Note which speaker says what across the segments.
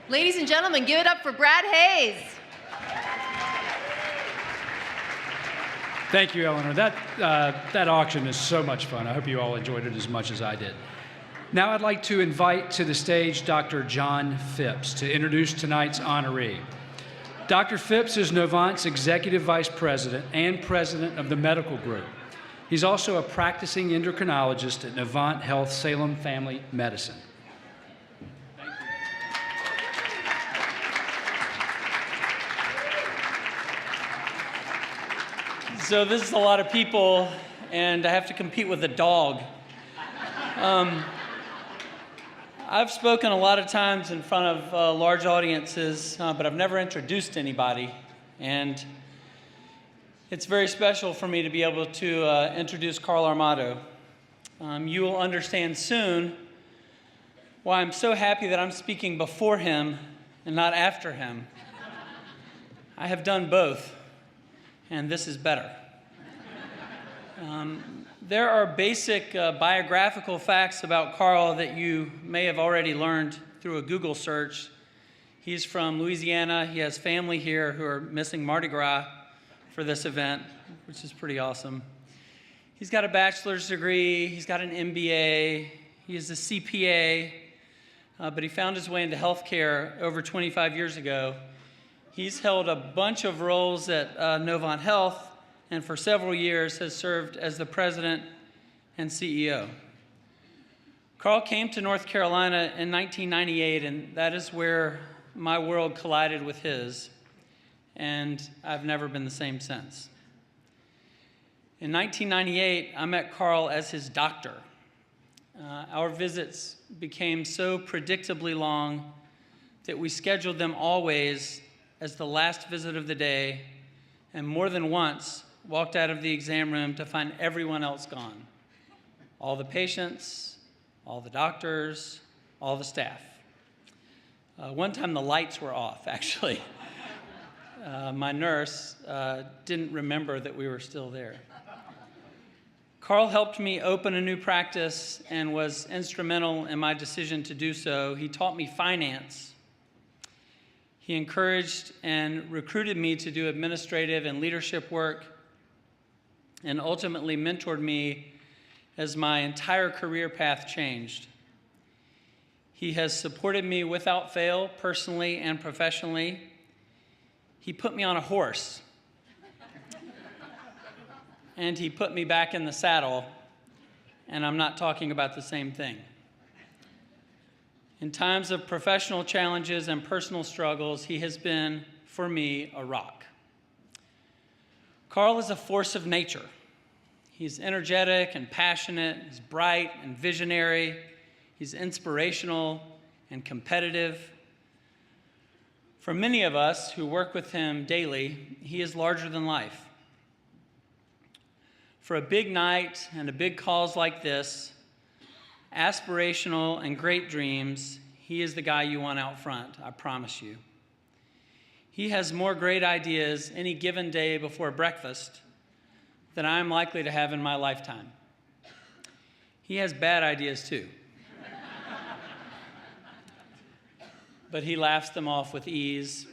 Speaker 1: Ladies and gentlemen, give it up for Brad Hayes.
Speaker 2: Thank you, Eleanor. That auction is so much fun. I hope you all enjoyed it as much as I did. Now I'd like to invite to the stage Dr. John Phipps to introduce tonight's honoree. Dr. Phipps is Novant's Executive Vice President and President of the Medical Group. He's also a practicing endocrinologist at Novant Health Salem Family Medicine.
Speaker 3: So this is a lot of people, and I have to compete with a dog. I've spoken a lot of times in front of large audiences, but I've never introduced anybody. And it's very special for me to be able to introduce Carl Armato. You will understand soon why I'm so happy that I'm speaking before him and not after him. I have done both, and this is better. There are basic biographical facts about Carl that you may have already learned through a Google search. He's from Louisiana. He has family here who are missing Mardi Gras for this event, which is pretty awesome. He's got a bachelor's degree. He's got an MBA. He is a CPA, but he found his way into healthcare over 25 years ago. He's held a bunch of roles at Novant Health, and for several years has served as the president and CEO. Carl came to North Carolina in 1998, and that is where my world collided with his, and I've never been the same since. In 1998, I met Carl as his doctor. Our visits became so predictably long that we scheduled them always as the last visit of the day, and more than once walked out of the exam room to find everyone else gone. All the patients, all the doctors, all the staff. One time the lights were off, actually. My nurse didn't remember that we were still there. Carl helped me open a new practice and was instrumental in my decision to do so. He taught me finance. He encouraged and recruited me to do administrative and leadership work, and ultimately mentored me as my entire career path changed. He has supported me without fail, personally and professionally. He put me on a horse, and he put me back in the saddle, and I'm not talking about the same thing. In times of professional challenges and personal struggles, he has been, for me, a rock. Carl is a force of nature. He's energetic and passionate. He's bright and visionary. He's inspirational and competitive. For many of us who work with him daily, he is larger than life. For a big night and a big cause like this, aspirational and great dreams, he is the guy you want out front, I promise you. He has more great ideas any given day before breakfast than I'm likely to have in my lifetime. He has bad ideas too. But he laughs them off with ease.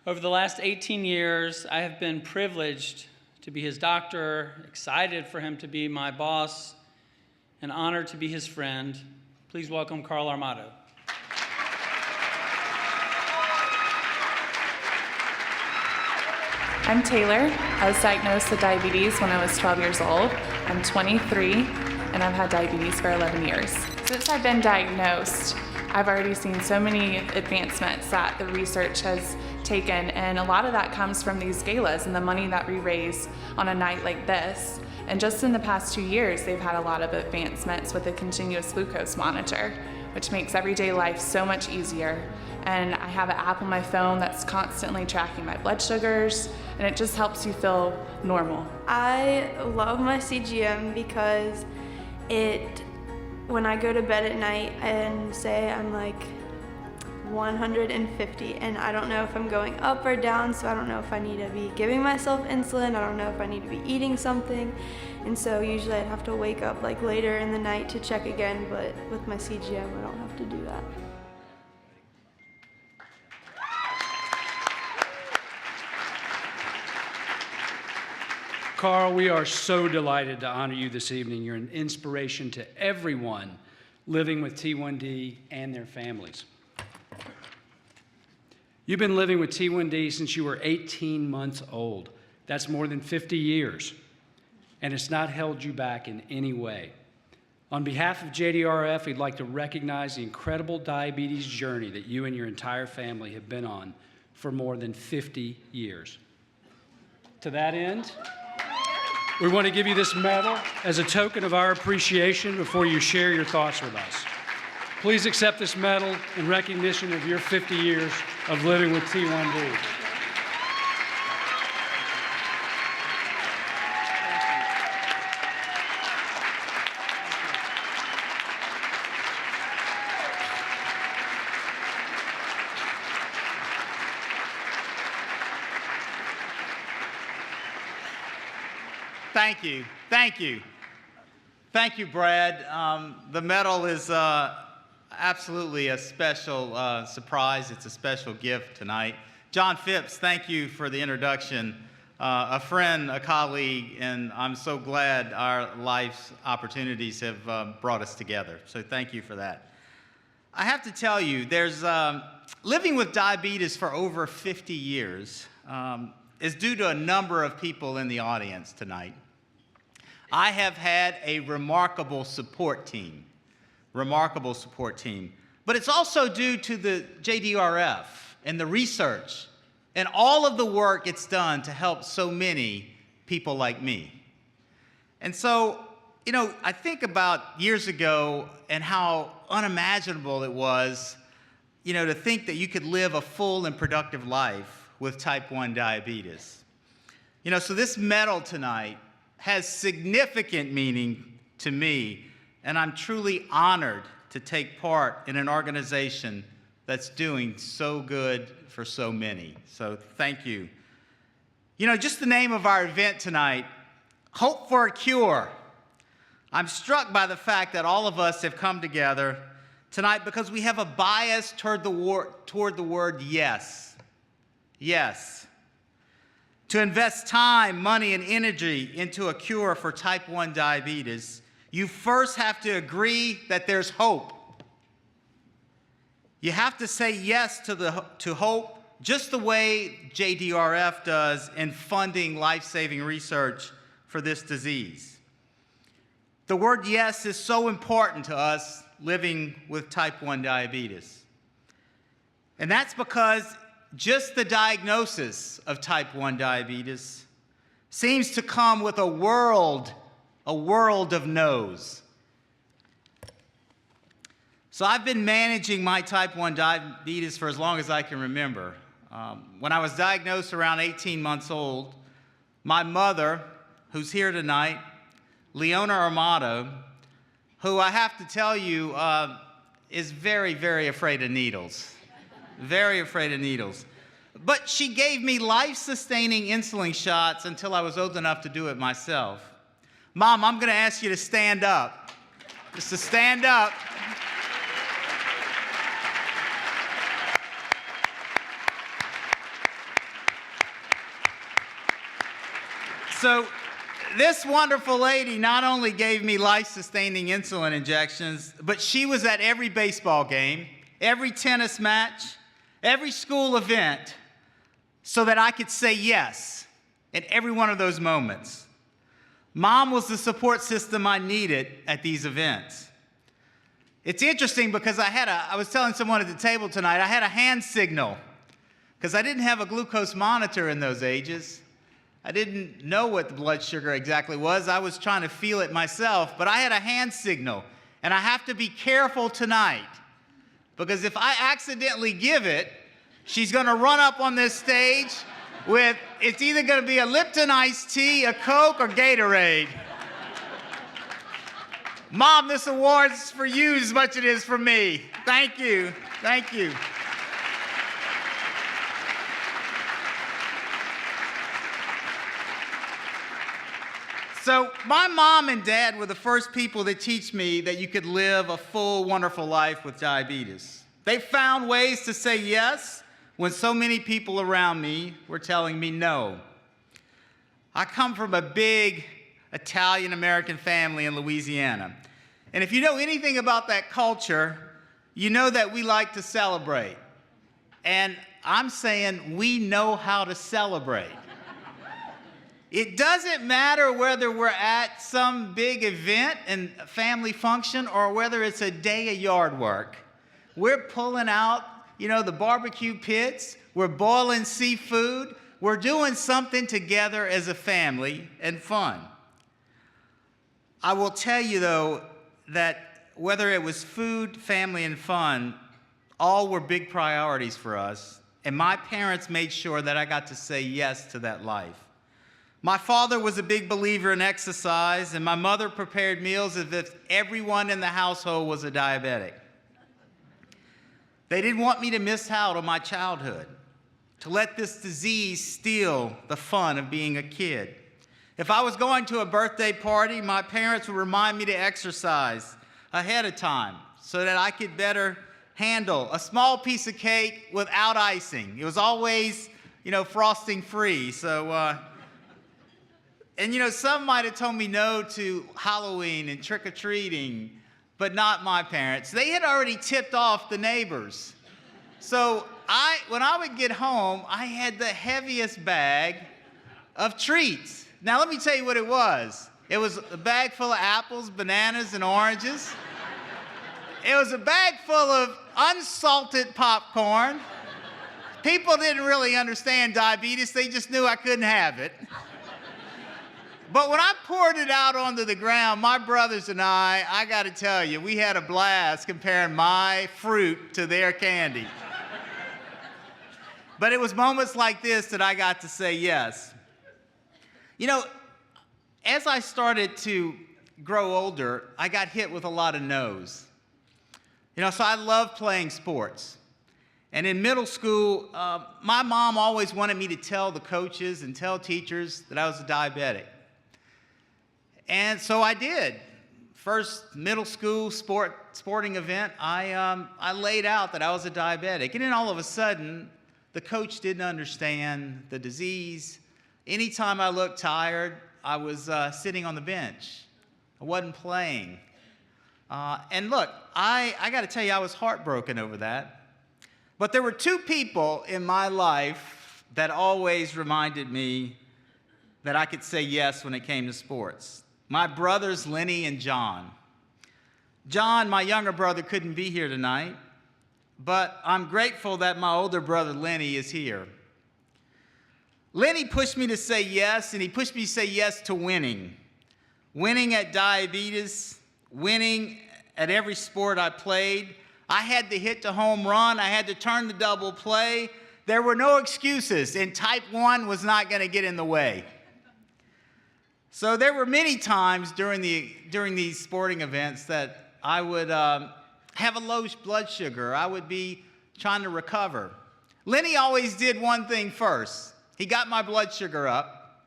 Speaker 3: Over the last 18 years, I have been privileged to be his doctor, excited for him to be my boss, and honored to be his friend. Please welcome Carl Armato.
Speaker 4: I'm Taylor. I was diagnosed with diabetes when I was 12 years old. I'm 23, and I've had diabetes for 11 years. Since I've been diagnosed, I've already seen so many advancements that the research has taken, and a lot of that comes from these galas and the money that we raise on a night like this. And just in the past 2 years, they've had a lot of advancements with a continuous glucose monitor, which makes everyday life so much easier. And I have an app on my phone that's constantly tracking my blood sugars, and it just helps you feel normal.
Speaker 5: I love my CGM because when I go to bed at night and say I'm like 150 and I don't know if I'm going up or down, so I don't know if I need to be giving myself insulin, I don't know if I need to be eating something, and so usually I'd have to wake up like later in the night to check again, but with my CGM I don't have to do that.
Speaker 2: Carl, we are so delighted to honor you this evening. You're an inspiration to everyone living with T1D and their families. You've been living with T1D since you were 18 months old. That's more than 50 years, and it's not held you back in any way. On behalf of JDRF, we'd like to recognize the incredible diabetes journey that you and your entire family have been on for more than 50 years. To that end, we want to give you this medal as a token of our appreciation before you share your thoughts with us. Please accept this medal in recognition of your 50 years of living with T1D.
Speaker 6: Thank you. Thank you. Thank you, Brad. The medal is absolutely a special surprise. It's a special gift tonight. John Phipps, thank you for the introduction. A friend, a colleague, and I'm so glad our life's opportunities have brought us together. So thank you for that. I have to tell you, there's living with diabetes for over 50 years is due to a number of people in the audience tonight. I have had a remarkable support team, but it's also due to the JDRF and the research and all of the work it's done to help so many people like me. And so, you know, I think about years ago and how unimaginable it was, you know, to think that you could live a full and productive life with type 1 diabetes. You know, so this medal tonight has significant meaning to me, and I'm truly honored to take part in an organization that's doing so good for so many. So thank you. You know, just the name of our event tonight, Hope for a Cure. I'm struck by the fact that all of us have come together tonight because we have a bias toward the word yes. Yes. To invest time, money, and energy into a cure for type 1 diabetes, you first have to agree that there's hope. You have to say yes to hope, just the way JDRF does in funding life-saving research for this disease. The word yes is so important to us living with type 1 diabetes. And that's because just the diagnosis of type 1 diabetes seems to come with a world of no's. So I've been managing my type 1 diabetes for as long as I can remember. When I was diagnosed around 18 months old, my mother, who's here tonight, Leona Armato, who I have to tell you is very, very afraid of needles. Very afraid of needles. But she gave me life-sustaining insulin shots until I was old enough to do it myself. Mom, I'm going to ask you to stand up. Just to stand up. So this wonderful lady not only gave me life-sustaining insulin injections, but she was at every baseball game, every tennis match, every school event, so that I could say yes in every one of those moments. Mom was the support system I needed at these events. It's interesting because I was telling someone at the table tonight, I had a hand signal because I didn't have a glucose monitor in those ages. I didn't know what the blood sugar exactly was. I was trying to feel it myself, but I had a hand signal. And I have to be careful tonight because if I accidentally give it, she's going to run up on this stage with, it's either going to be a Lipton iced tea, a Coke, or Gatorade. Mom, this award's for you as much as it is for me. Thank you. Thank you. So my mom and dad were the first people that teach me that you could live a full, wonderful life with diabetes. They found ways to say yes when so many people around me were telling me no. I come from a big Italian-American family in Louisiana. And if you know anything about that culture, you know that we like to celebrate. And I'm saying we know how to celebrate. It doesn't matter whether we're at some big event and family function or whether it's a day of yard work. We're pulling out, the barbecue pits. We're boiling seafood. We're doing something together as a family and fun. I will tell you, though, that whether it was food, family, and fun, all were big priorities for us. And my parents made sure that I got to say yes to that life. My father was a big believer in exercise, and my mother prepared meals as if everyone in the household was a diabetic. They didn't want me to miss out on my childhood, to let this disease steal the fun of being a kid. If I was going to a birthday party, my parents would remind me to exercise ahead of time so that I could better handle a small piece of cake without icing. It was always, frosting free. So, some might have told me no to Halloween and trick-or-treating, but not my parents. They had already tipped off the neighbors. So when I would get home, I had the heaviest bag of treats. Now, let me tell you what it was. It was a bag full of apples, bananas, and oranges. It was a bag full of unsalted popcorn. People didn't really understand diabetes. They just knew I couldn't have it. But when I poured it out onto the ground, my brothers and I got to tell you, we had a blast comparing my fruit to their candy. But it was moments like this that I got to say yes. As I started to grow older, I got hit with a lot of no's. So I loved playing sports. And in middle school, my mom always wanted me to tell the coaches and tell teachers that I was a diabetic. And so I did. First middle school sporting event, I laid out that I was a diabetic. And then all of a sudden, the coach didn't understand the disease. Anytime I looked tired, I was sitting on the bench. I wasn't playing. And look, I got to tell you, I was heartbroken over that. But there were two people in my life that always reminded me that I could say yes when it came to sports. My brothers, Lenny and John. John, my younger brother, couldn't be here tonight, but I'm grateful that my older brother, Lenny, is here. Lenny pushed me to say yes, and he pushed me to say yes to winning. Winning at diabetes, winning at every sport I played. I had to hit the home run. I had to turn the double play. There were no excuses, and type 1 was not going to get in the way. So there were many times during these sporting events that I would have a low blood sugar. I would be trying to recover. Lenny always did one thing first. He got my blood sugar up,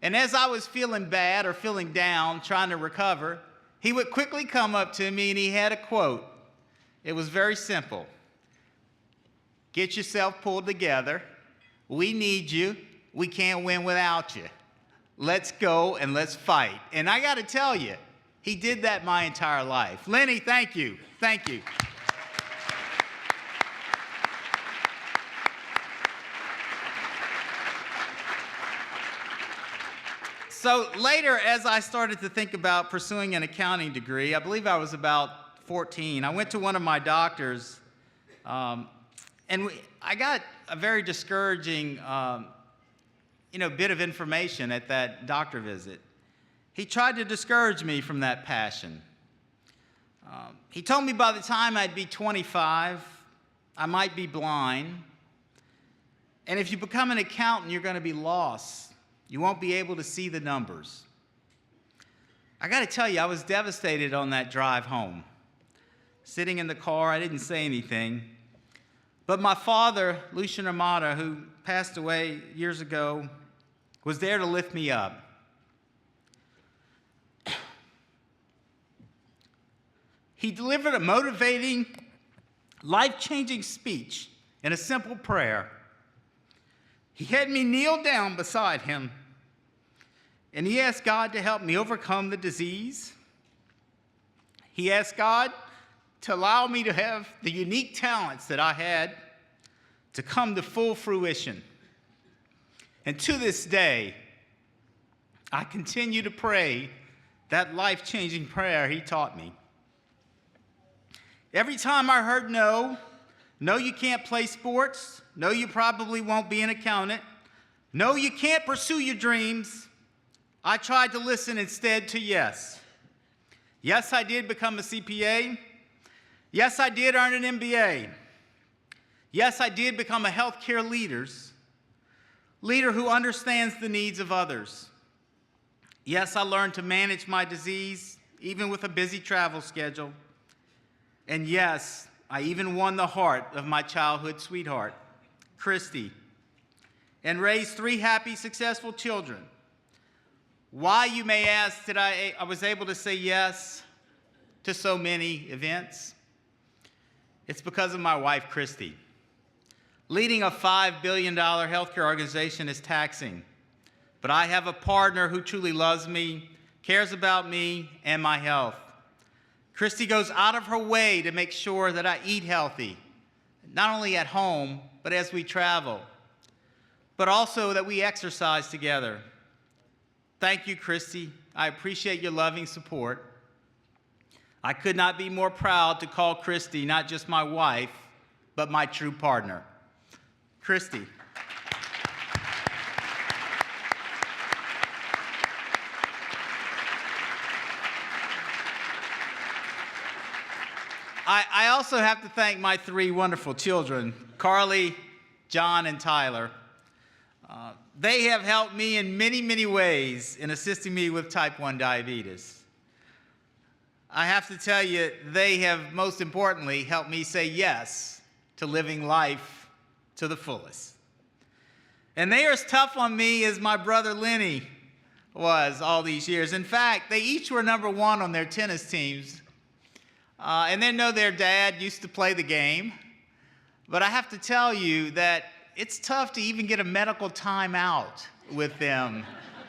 Speaker 6: and as I was feeling bad or feeling down, trying to recover, he would quickly come up to me and he had a quote. It was very simple. Get yourself pulled together. We need you. We can't win without you. Let's go and let's fight. And I got to tell you, he did that my entire life. Lenny, thank you. Thank you. So later, as I started to think about pursuing an accounting degree, I believe I was about 14, I went to one of my doctors, and I got a very discouraging bit of information at that doctor visit. He tried to discourage me from that passion. He told me by the time I'd be 25, I might be blind. And if you become an accountant, you're going to be lost. You won't be able to see the numbers. I got to tell you, I was devastated on that drive home. Sitting in the car, I didn't say anything. But my father, Lucian Armato, who passed away years ago, was there to lift me up. He delivered a motivating, life-changing speech and a simple prayer. He had me kneel down beside him And he asked God to help me overcome the disease. He asked God to allow me to have the unique talents that I had to come to full fruition. And to this day, I continue to pray that life-changing prayer he taught me. Every time I heard no, you can't play sports, no, you probably won't be an accountant, no, you can't pursue your dreams, I tried to listen instead to yes. Yes, I did become a CPA. Yes, I did earn an MBA. Yes, I did become a healthcare leader who understands the needs of others. Yes, I learned to manage my disease, even with a busy travel schedule. And yes, I even won the heart of my childhood sweetheart, Christy, and raised 3 happy, successful children. Why, you may ask, did I was able to say yes to so many events? It's because of my wife, Christy. Leading a $5 billion healthcare organization is taxing, but I have a partner who truly loves me, cares about me and my health. Christy goes out of her way to make sure that I eat healthy, not only at home, but as we travel, but also that we exercise together. Thank you, Christy. I appreciate your loving support. I could not be more proud to call Christy not just my wife, but my true partner. Christy. I also have to thank my 3 wonderful children, Carly, John, and Tyler. They have helped me in many, many ways in assisting me with type 1 diabetes. I have to tell you, they have most importantly helped me say yes to living life to the fullest. And they are as tough on me as my brother Lenny was all these years. In fact, they each were number 1 on their tennis teams. And they know their dad used to play the game. But I have to tell you that it's tough to even get a medical timeout with them.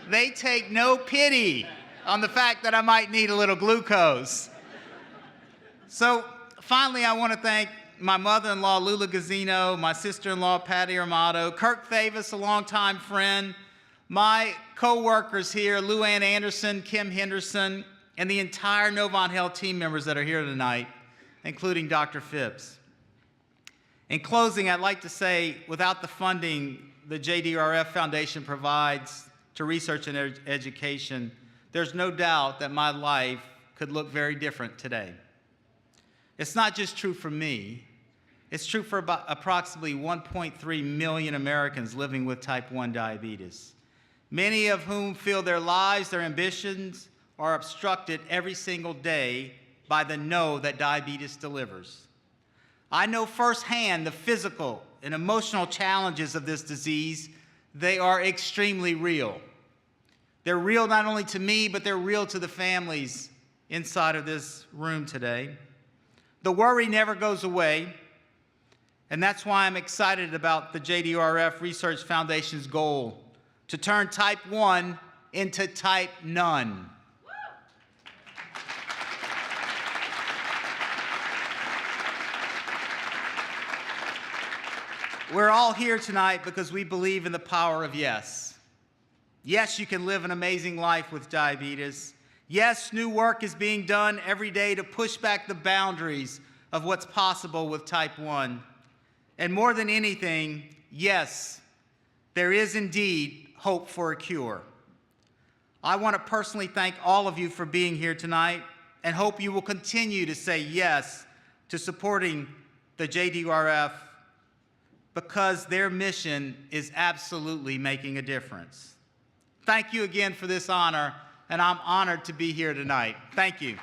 Speaker 6: They take no pity on the fact that I might need a little glucose. So finally, I want to thank my mother-in-law, Lula Gazzino, my sister-in-law, Patty Armato, Kirk Thavis, a longtime friend, my co-workers here, Lou Ann Anderson, Kim Henderson, and the entire Novant Health team members that are here tonight, including Dr. Phipps. In closing, I'd like to say, without the funding the JDRF Foundation provides to research and education, there's no doubt that my life could look very different today. It's not just true for me, it's true for about approximately 1.3 million Americans living with type 1 diabetes, many of whom feel their lives, their ambitions are obstructed every single day by the no that diabetes delivers. I know firsthand the physical and emotional challenges of this disease. They are extremely real. They're real not only to me, but they're real to the families inside of this room today. The worry never goes away, and that's why I'm excited about the JDRF Research Foundation's goal to turn type 1 into type none. We're all here tonight because we believe in the power of yes. Yes, you can live an amazing life with diabetes. Yes, new work is being done every day to push back the boundaries of what's possible with type 1. And more than anything, yes, there is indeed hope for a cure. I want to personally thank all of you for being here tonight and hope you will continue to say yes to supporting the JDRF because their mission is absolutely making a difference. Thank you again for this honor, and I'm honored to be here tonight. Thank you.